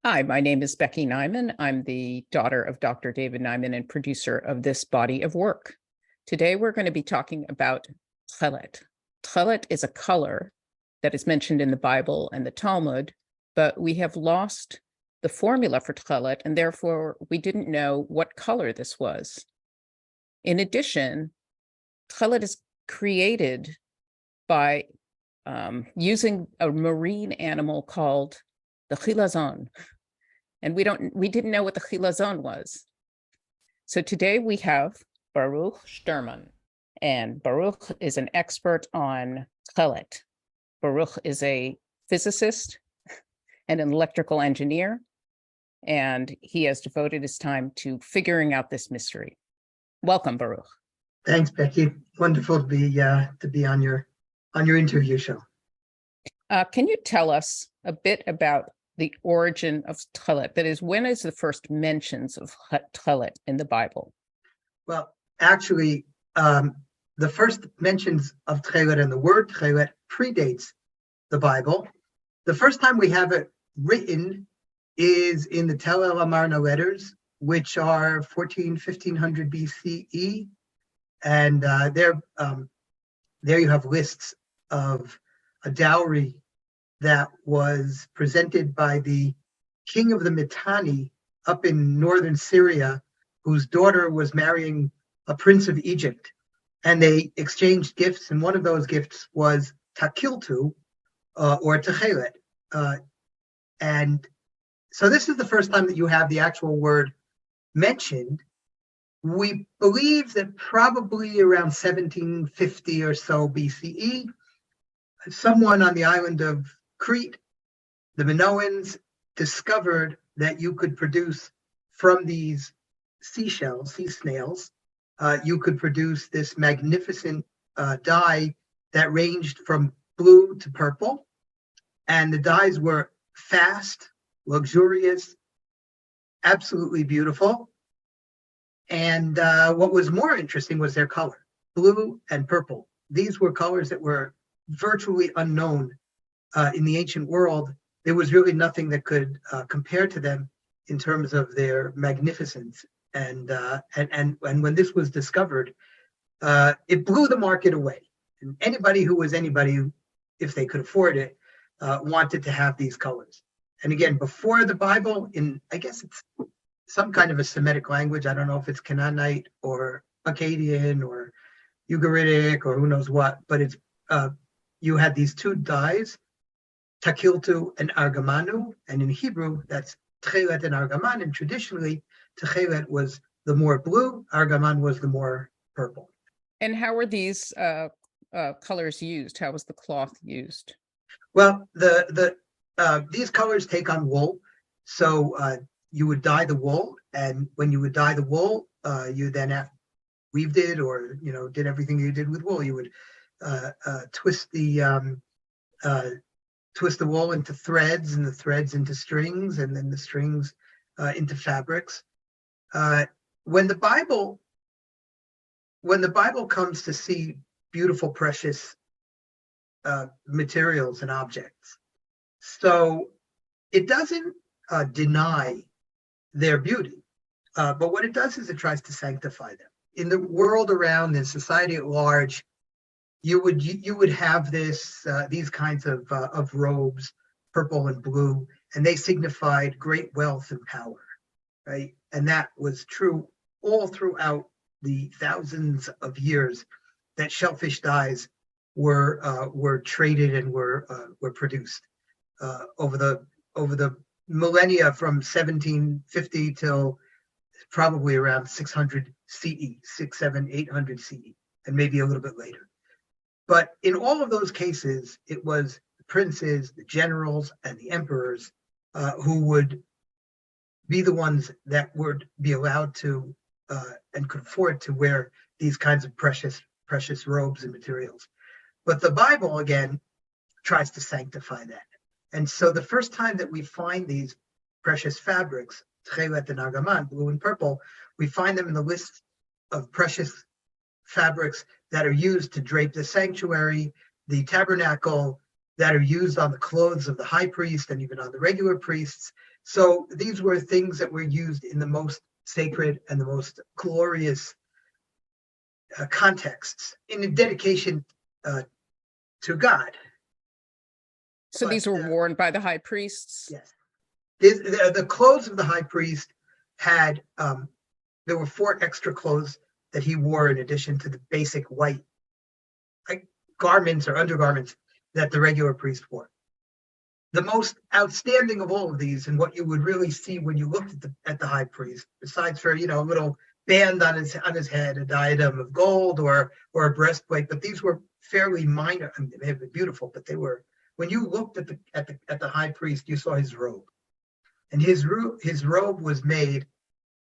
Hi, my name is Becky Nyman. I'm the daughter of Dr. David Nyman and producer of this body of work. Today, we're going to be talking about Tchelet. Tchelet is a color that is mentioned in the Bible and the Talmud, but we have lost the formula for Tchelet, and therefore we didn't know what color this was. In addition, Tchelet is created by using a marine animal called the Chillazon. And we didn't know what the Chillazon was. So today we have Baruch Sterman, and Baruch is an expert on Tchelet. Baruch is a physicist and an electrical engineer, and he has devoted his time to figuring out this mystery. Welcome, Baruch. Thanks, Becky. Wonderful to be on your interview show. Can you tell us a bit about the origin of Tchelet? That is, when is the first mentions of Tchelet in the Bible? Well, actually, the first mentions of Tchelet and the word Tchelet predates the Bible. The first time we have it written is in the Tel El Amarna letters, which are 1500 BCE. And there you have lists of a dowry that was presented by the king of the Mitanni up in northern Syria, whose daughter was marrying a prince of Egypt. And they exchanged gifts, and one of those gifts was takiltu, or Tekhelet. And so this is the first time that you have the actual word mentioned. We believe that probably around 1750 or so BCE, someone on the island of Crete, the Minoans, discovered that you could produce from these seashells, sea snails, you could produce this magnificent dye that ranged from blue to purple. And the dyes were fast, luxurious, absolutely beautiful. And what was more interesting was their color, blue and purple. These were colors that were virtually unknown in the ancient world. There was really nothing that could compare to them in terms of their magnificence. And when this was discovered, it blew the market away. And anybody who was anybody, if they could afford it, wanted to have these colors. And again, before the Bible, I guess it's some kind of a Semitic language. I don't know if it's Canaanite or Akkadian or Ugaritic or who knows what, but it's you had these two dyes, takiltu and argamanu, and in Hebrew that's Tchelet and argaman. And traditionally, Tekhelet was the more blue, argaman was the more purple. And how were these colors used? How was the cloth used? Well, these colors take on wool, so you would dye the wool, and when you would dye the wool, you then weaved it, or did everything you did with wool. You would twist the wool into threads, and the threads into strings, and then the strings into fabrics. When the Bible comes to see beautiful, precious materials and objects, so it doesn't deny their beauty, but what it does is it tries to sanctify them. In the world around, in society at large, you would have these kinds of robes, purple and blue, and they signified great wealth and power, right? And that was true all throughout the thousands of years that shellfish dyes were traded and were produced over the millennia from 1750 till probably around 600 CE, 800 CE, and maybe a little bit later. But in all of those cases, it was the princes, the generals, and the emperors who would be the ones that would be allowed to and could afford to wear these kinds of precious robes and materials. But the Bible, again, tries to sanctify that. And so the first time that we find these precious fabrics, Tekhelet and argaman, blue and purple, we find them in the list of precious fabrics that are used to drape the sanctuary, the tabernacle, that are used on the clothes of the high priest and even on the regular priests. So these were things that were used in the most sacred and the most glorious contexts in a dedication to God. So these were worn by the high priests? Yes. The clothes of the high priest had, there were 4 extra clothes that he wore in addition to the basic white garments or undergarments that the regular priest wore. The most outstanding of all of these, and what you would really see when you looked at the high priest, besides for a little band on his head, a diadem of gold or a breastplate, but these were fairly minor. I mean, they may have been beautiful, but they were, when you looked at the high priest, you saw his robe, and his robe was made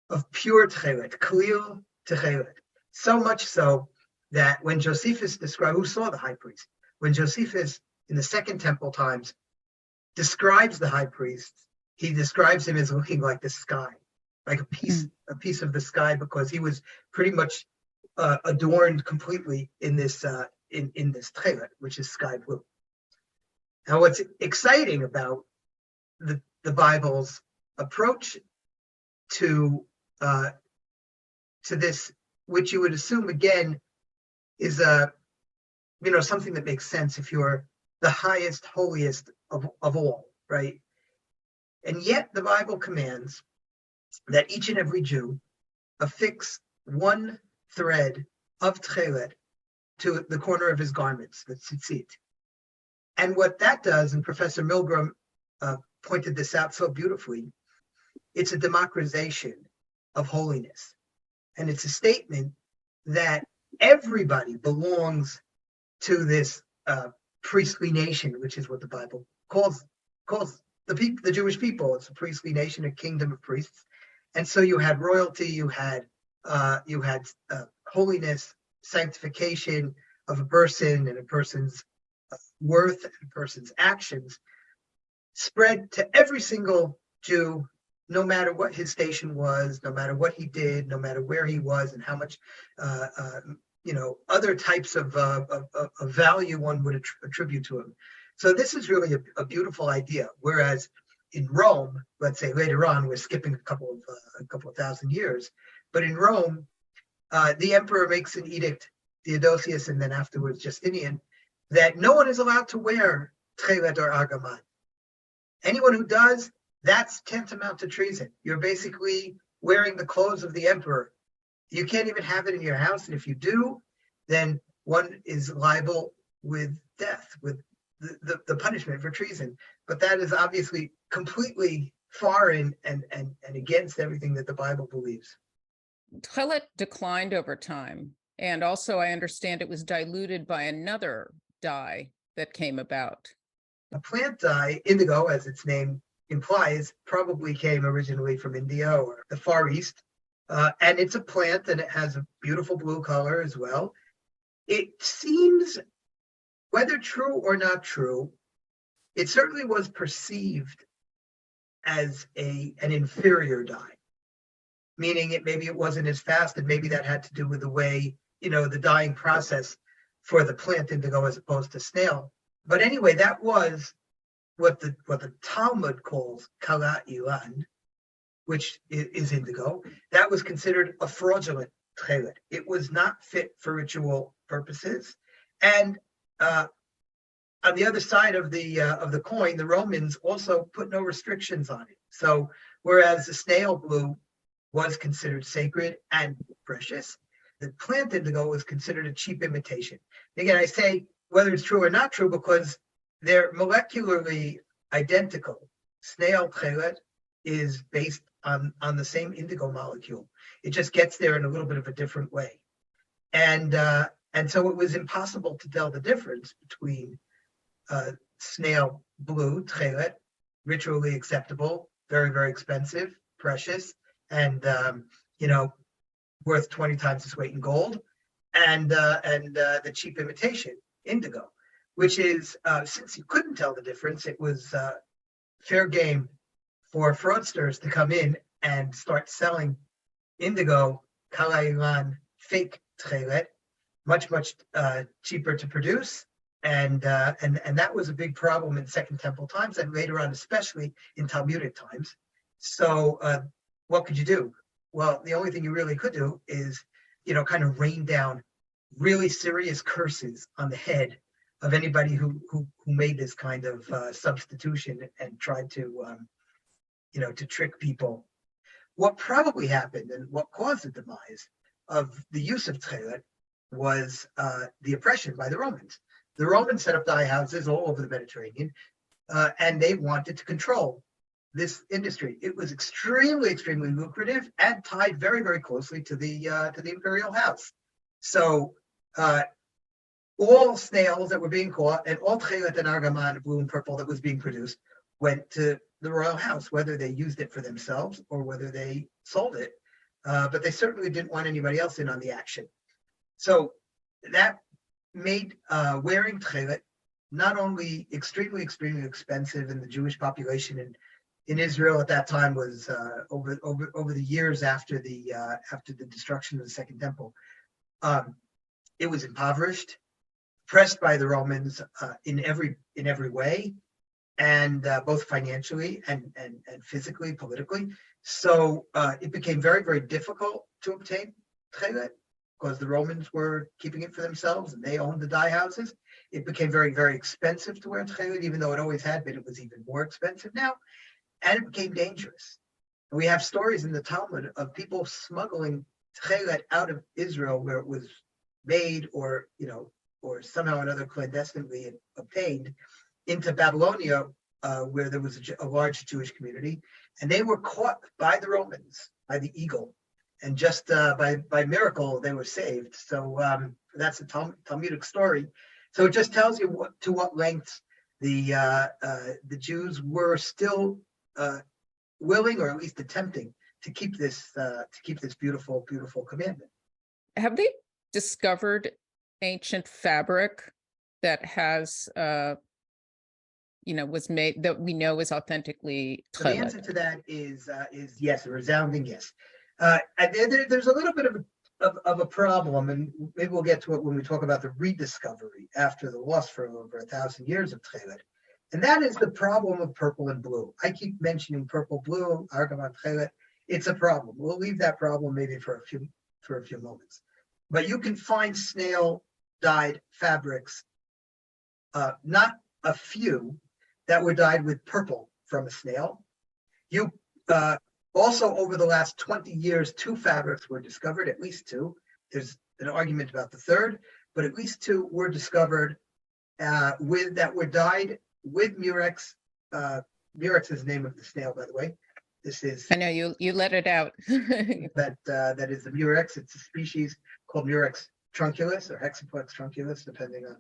of pure Tekhelet, Ptil Tekhelet, so much so that when Josephus described, who saw the high priest, when Josephus in the Second Temple times describes the high priest, he describes him as looking like the sky, like a piece of the sky, because he was pretty much adorned completely in this this Tekhelet, which is sky blue. Now, what's exciting about the Bible's approach to this, which you would assume again is something that makes sense if you're the highest, holiest of all, right? And yet the Bible commands that each and every Jew affix 1 thread of Tekhelet to the corner of his garments, the tzitzit. And what that does, and Professor Milgram pointed this out so beautifully, it's a democratization of holiness. And it's a statement that everybody belongs to this priestly nation, which is what the Bible calls the Jewish people. It's a priestly nation, a kingdom of priests. And so you had royalty, you had holiness, sanctification of a person and a person's worth and a person's actions spread to every single Jew, no matter what his station was, no matter what he did, no matter where he was, and how much other types of value one would attribute to him. So this is really a beautiful idea. Whereas in Rome, let's say later on, we're skipping a couple of thousand years, but in Rome, the emperor makes an edict, Theodosius, and then afterwards Justinian, that no one is allowed to wear Tekhelet or argaman. Anyone who does, that's tantamount to treason. You're basically wearing the clothes of the emperor. You can't even have it in your house, and if you do, then one is liable with death, with the punishment for treason. But that is obviously completely foreign and against everything that the Bible believes. Tekhelet declined over time, and also I understand it was diluted by another dye that came about. A plant dye, indigo, as its name implies, probably came originally from India or the Far East. And it's a plant, and it has a beautiful blue color as well. It seems, whether true or not true, it certainly was perceived as an inferior dye, meaning maybe it wasn't as fast, and maybe that had to do with the way, the dyeing process for the plant indigo as opposed to snail. But anyway, that was what the Talmud calls kala ilan, which is indigo. That was considered a fraudulent Tekhelet. It was not fit for ritual purposes. And on the other side of the coin, the Romans also put no restrictions on it. So whereas the snail blue was considered sacred and precious, the plant indigo was considered a cheap imitation. Again, I say whether it's true or not true because they're molecularly identical. Snail Tekhelet is based on the same indigo molecule. It just gets there in a little bit of a different way. And so it was impossible to tell the difference between snail blue Tekhelet, ritually acceptable, very, very expensive, precious, and worth 20 times its weight in gold, and the cheap imitation indigo, which is, since you couldn't tell the difference, it was fair game for fraudsters to come in and start selling indigo, kala ilan, fake Tekhelet, much cheaper to produce, and that was a big problem in Second Temple times, and later on, especially in Talmudic times, So what could you do? Well, the only thing you really could do is, kind of rain down really serious curses on the head of anybody who made this kind of substitution and tried to, to trick people. What probably happened and what caused the demise of the use of Tekhelet was the oppression by the Romans. The Romans set up dye houses all over the Mediterranean, and they wanted to control this industry. It was extremely, extremely lucrative and tied very, very closely to the imperial house. So all snails that were being caught and all Tekhelet and argaman, blue and purple, that was being produced went to the royal house, whether they used it for themselves or whether they sold it. But they certainly didn't want anybody else in on the action. So that made wearing Tekhelet not only extremely, extremely expensive, and the Jewish population in Israel at that time was over the years after the destruction of the Second Temple, it was impoverished, oppressed by the Romans in every way, and both financially and physically, politically. So it became very, very difficult to obtain Tekhelet because the Romans were keeping it for themselves and they owned the dye houses. It became very, very expensive to wear Tekhelet, even though it always had been. It was even more expensive now, and it became dangerous. And we have stories in the Talmud of people smuggling Tekhelet out of Israel where it was made, or somehow or another clandestinely obtained, into Babylonia, where there was a large Jewish community, and they were caught by the Romans, by the eagle, and just by miracle they were saved. So that's a Talmudic story. So it just tells you to what lengths the Jews were still willing, or at least attempting, to keep this beautiful, beautiful commandment. Have they discovered ancient fabric that has was made, that we know is authentically Tekhelet? So the answer to that is yes, a resounding yes. And there's a little bit of a problem, and maybe we'll get to it when we talk about the rediscovery after the loss for over 1,000 years of Tekhelet. And that is the problem of purple and blue. I keep mentioning purple, blue, argaman, Tekhelet. It's a problem. We'll leave that problem maybe for a few moments. But you can find snail-dyed fabrics, not a few, that were dyed with purple from a snail. You also, over the last 20 years, 2 fabrics were discovered, at least 2. There's an argument about the third, but at least 2 were discovered that were dyed with murex. Murex is the name of the snail, by the way. This is, I know you let it out. that is the murex. It's a species called Murex trunculus or Hexaplex trunculus, depending on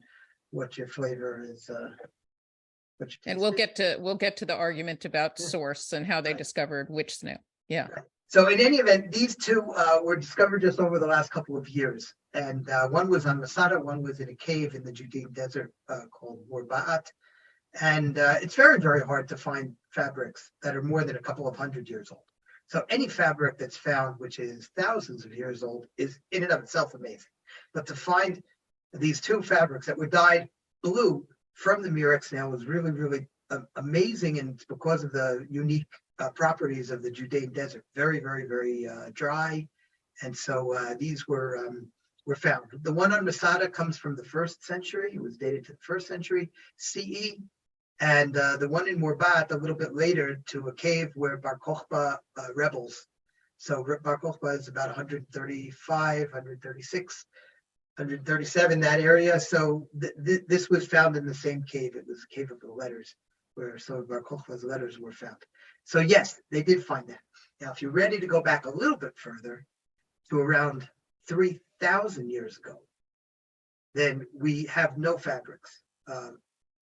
what your flavor is. And we'll get to the argument about source and how they discovered which snail. Yeah. Right. So in any event, these 2 were discovered just over the last couple of years, and one was on Masada, one was in a cave in the Judean desert called Morbaat. And it's very, very hard to find fabrics that are more than a couple of 100 years old. So any fabric that's found, which is thousands of years old, is in and of itself amazing. But to find these 2 fabrics that were dyed blue from the murex snail was really, really amazing, and it's because of the unique properties of the Judean desert. Very, very, very dry, and so these were found. The one on Masada comes from the 1st century. It was dated to the 1st century CE. And the one in Morbat a little bit later, to a cave where Bar Kokhba rebels. So Bar Kokhba is about 135, 136, 137, that area. So this was found in the same cave. It was a cave of the letters, where some of Bar Kokhba's letters were found. So yes, they did find that. Now, if you're ready to go back a little bit further, to around 3,000 years ago, then we have no fabrics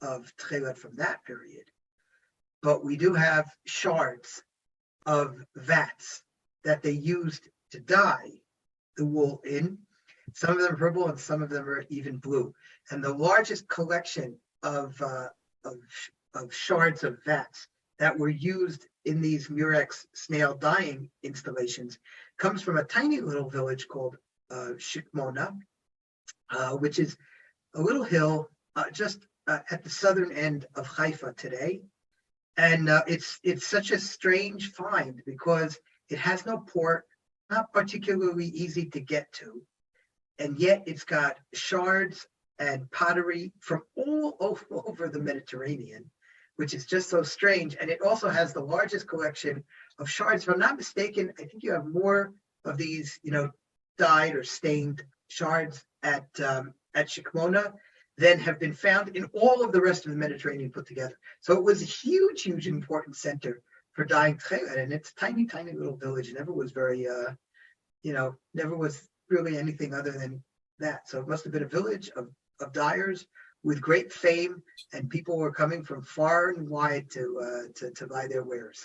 of Tekhelet from that period, but we do have shards of vats that they used to dye the wool in. Some of them are purple and some of them are even blue. And the largest collection of shards of vats that were used in these murex snail dyeing installations comes from a tiny little village called Shikmona, which is a little hill just at the southern end of Haifa today. And it's such a strange find because it has no port, not particularly easy to get to, and yet it's got shards and pottery from all over the Mediterranean, which is just so strange. And it also has the largest collection of shards. If I'm not mistaken, I think you have more of these, dyed or stained shards at Shikmona than have been found in all of the rest of the Mediterranean put together. So it was a huge, huge important center for dyeing Tekhelet, and it's a tiny, tiny little village. It never was very, never was really anything other than that. So it must have been a village of dyers with great fame, and people were coming from far and wide to buy their wares.